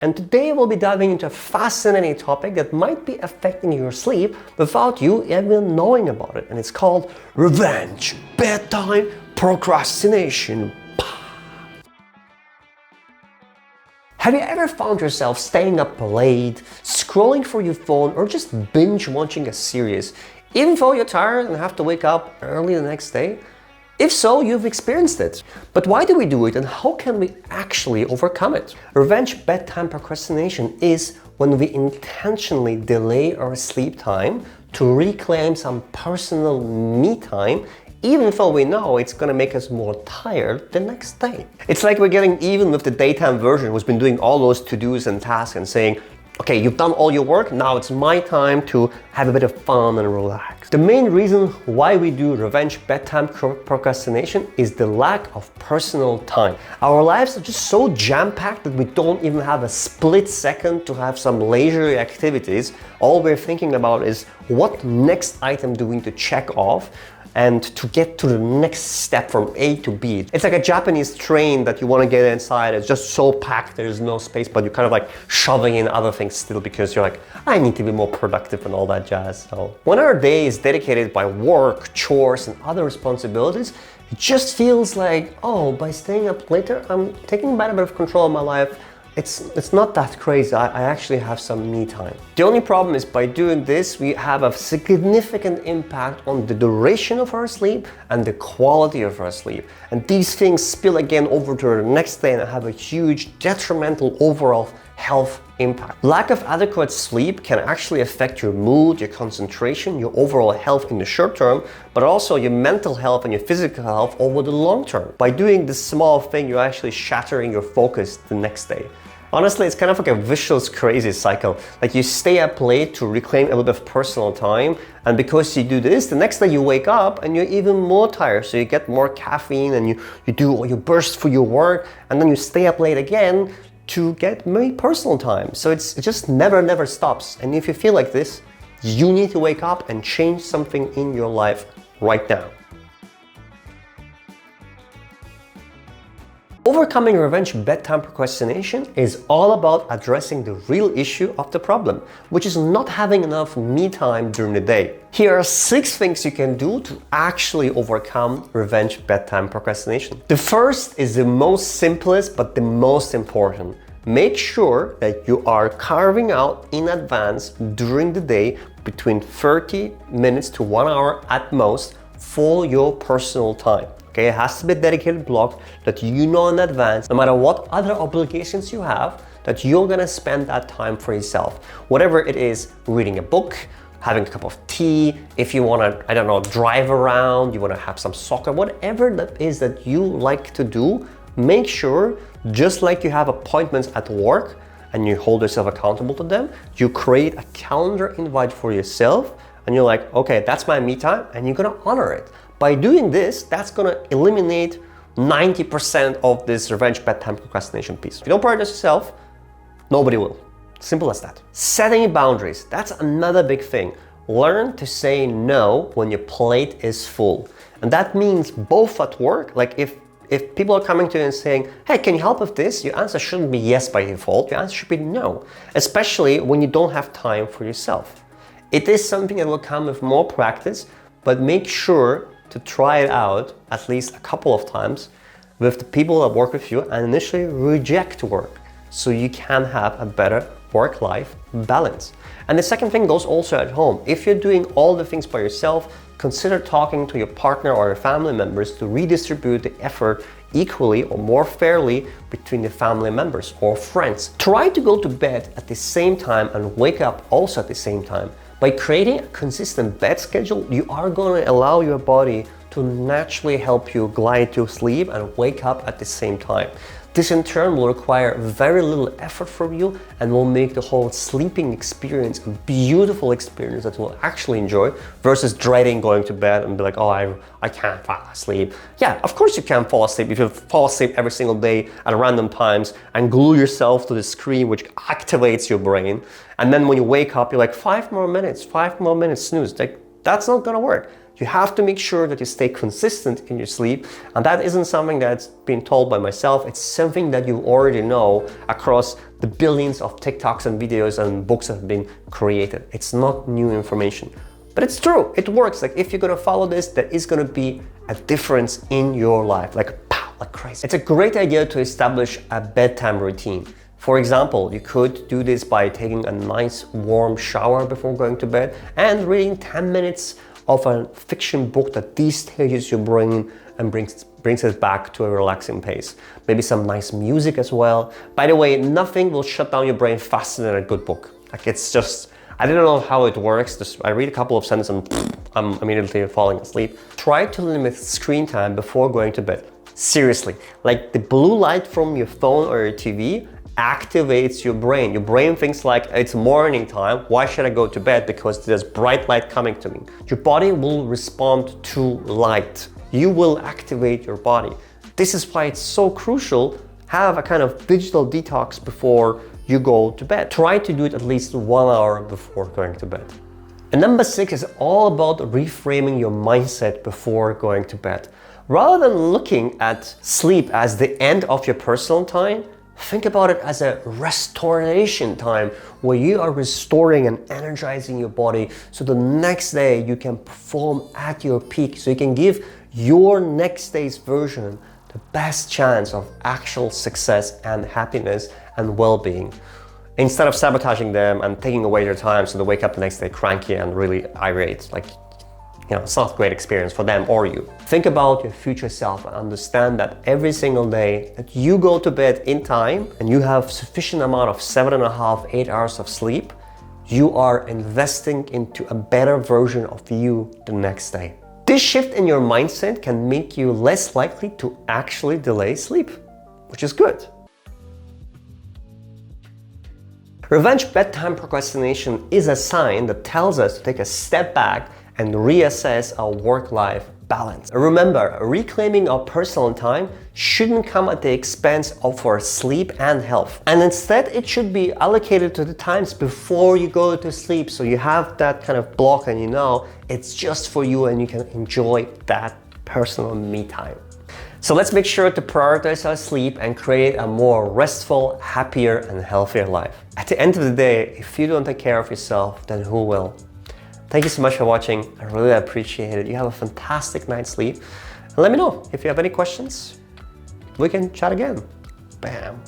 And today we'll be diving into a fascinating topic that might be affecting your sleep without you even knowing about it. And it's called Revenge Bedtime Procrastination. Have you ever found yourself staying up late, scrolling through your phone, or just binge watching a series, even though you're tired and have to wake up early the next day? If so, you've experienced it. But why do we do it, and how can we actually overcome it? Revenge bedtime procrastination is when we intentionally delay our sleep time to reclaim some personal me time, even though we know it's gonna make us more tired the next day. It's like we're getting even with the daytime version who's been doing all those to-dos and tasks and saying, okay, you've done all your work, now it's my time to have a bit of fun and relax. The main reason why we do revenge bedtime procrastination is the lack of personal time. Our lives are just so jam-packed that we don't even have a split second to have some leisurely activities. All we're thinking about is what next item do we need to check off and to get to the next step from A to B. It's like a Japanese train that you want to get inside. It's just so packed, there's no space, but you're kind of like shoving in other things still because you're like, I need to be more productive and all that jazz. So when our day is dedicated by work, chores, and other responsibilities, it just feels like, oh, by staying up later, I'm taking back a bit of control of my life. It's not that crazy. I actually have some me time. The only problem is by doing this, we have a significant impact on the duration of our sleep and the quality of our sleep. And these things spill again over to the next day and have a huge detrimental overall health impact. Lack of adequate sleep can actually affect your mood, your concentration, your overall health in the short term, but also your mental health and your physical health over the long term. By doing this small thing, you're actually shattering your focus the next day. Honestly, it's kind of like a vicious, crazy cycle. Like you stay up late to reclaim a little bit of personal time, and because you do this, the next day you wake up and you're even more tired. So you get more caffeine and you burst through your work, and then you stay up late again to get more personal time. So it just never stops. And if you feel like this, you need to wake up and change something in your life right now. Overcoming revenge bedtime procrastination is all about addressing the real issue of the problem, which is not having enough me time during the day. Here are 6 things you can do to actually overcome revenge bedtime procrastination. The first is the most simplest but the most important. Make sure that you are carving out in advance during the day between 30 minutes to 1 hour at most for your personal time. Okay, it has to be a dedicated block that you know in advance, no matter what other obligations you have, that you're gonna spend that time for yourself. Whatever it is, reading a book, having a cup of tea, if you wanna, I don't know, drive around, you wanna have some soccer, whatever that is that you like to do, make sure, just like you have appointments at work and you hold yourself accountable to them, you create a calendar invite for yourself and you're like, okay, that's my me time, and you're gonna honor it. By doing this, that's gonna eliminate 90% of this revenge bedtime procrastination piece. If you don't prioritize yourself, nobody will. Simple as that. Setting boundaries, that's another big thing. Learn to say no when your plate is full. And that means both at work, like if people are coming to you and saying, hey, can you help with this? Your answer shouldn't be yes by default. Your answer should be no, especially when you don't have time for yourself. It is something that will come with more practice, but make sure to try it out at least a couple of times with the people that work with you and initially reject work so you can have a better work-life balance. And the second thing goes also at home. If you're doing all the things by yourself, consider talking to your partner or your family members to redistribute the effort equally or more fairly between the family members or friends. Try to go to bed at the same time and wake up also at the same time. By creating a consistent bed schedule, you are going to allow your body to naturally help you glide to sleep and wake up at the same time. This in turn will require very little effort from you and will make the whole sleeping experience a beautiful experience that you will actually enjoy versus dreading going to bed and be like, oh, I can't fall asleep. Yeah, of course you can fall asleep if you fall asleep every single day at random times and glue yourself to the screen, which activates your brain. And then when you wake up, you're like, 5 more minutes snooze. Like, that's not gonna work. You have to make sure that you stay consistent in your sleep, and that isn't something that's been told by myself. It's something that you already know across the billions of TikToks and videos and books that have been created. It's not new information, but it's true. It works. Like if you're gonna follow this, there is gonna be a difference in your life, like pow, like crazy. It's a great idea to establish a bedtime routine. For example, you could do this by taking a nice warm shower before going to bed and reading 10 minutes of a fiction book that destages your brain and brings it back to a relaxing pace. Maybe some nice music as well. By the way, nothing will shut down your brain faster than a good book. Like it's just, I don't know how it works. Just, I read a couple of sentences and I'm immediately falling asleep. Try to limit screen time before going to bed. Seriously, like the blue light from your phone or your TV activates your brain. Your brain thinks like it's morning time. Why should I go to bed? Because there's bright light coming to me. Your body will respond to light. You will activate your body. This is why it's so crucial. Have a kind of digital detox before you go to bed. Try to do it at least 1 hour before going to bed. And number 6 is all about reframing your mindset before going to bed. Rather than looking at sleep as the end of your personal time, think about it as a restoration time where you are restoring and energizing your body so the next day you can perform at your peak, so you can give your next day's version the best chance of actual success and happiness and well-being, instead of sabotaging them and taking away their time so they wake up the next day cranky and really irate. Like, you know, it's not a great experience for them or you. Think about your future self and understand that every single day that you go to bed in time and you have sufficient amount of 7.5, 8 hours of sleep, you are investing into a better version of you the next day. This shift in your mindset can make you less likely to actually delay sleep, which is good. Revenge bedtime procrastination is a sign that tells us to take a step back and reassess our work-life balance. Remember, reclaiming our personal time shouldn't come at the expense of our sleep and health. And instead, it should be allocated to the times before you go to sleep, so you have that kind of block and you know it's just for you and you can enjoy that personal me time. So let's make sure to prioritize our sleep and create a more restful, happier, and healthier life. At the end of the day, if you don't take care of yourself, then who will? Thank you so much for watching. I really appreciate it. You have a fantastic night's sleep. And let me know if you have any questions. We can chat again. Bam.